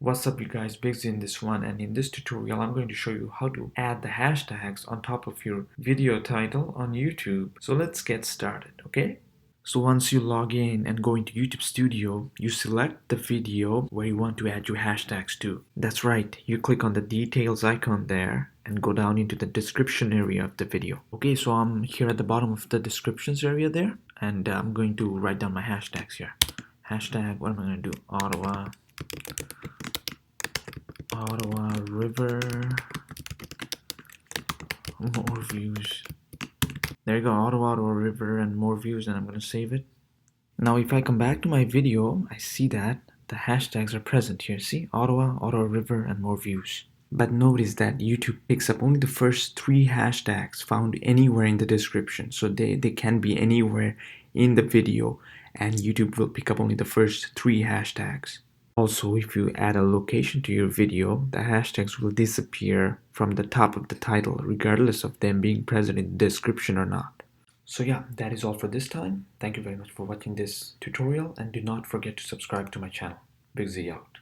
What's up you guys, Big Z in this one, and in this tutorial I'm going to show you how to add the hashtags on top of your video title on YouTube. So let's get started, okay? So once you log in and go into YouTube Studio, you select the video where you want to add your hashtags to. That's right, you click on the details icon there and go down into the description area of the video. Okay, so I'm here at the bottom of the descriptions area there, and I'm going to write down my hashtags here. Hashtag, what am I going to do? Ottawa River, more views. There you go, Ottawa River and more views, and I'm gonna save it. Now if I come back to my video, I see that the hashtags are present here. See, Ottawa River and more views. But notice that YouTube picks up only the first 3 hashtags found anywhere in the description. So they can be anywhere in the video, and YouTube will pick up only the first 3 hashtags. Also, if you add a location to your video, the hashtags will disappear from the top of the title, regardless of them being present in the description or not. So yeah, that is all for this time. Thank you very much for watching this tutorial, and do not forget to subscribe to my channel. Big Z out.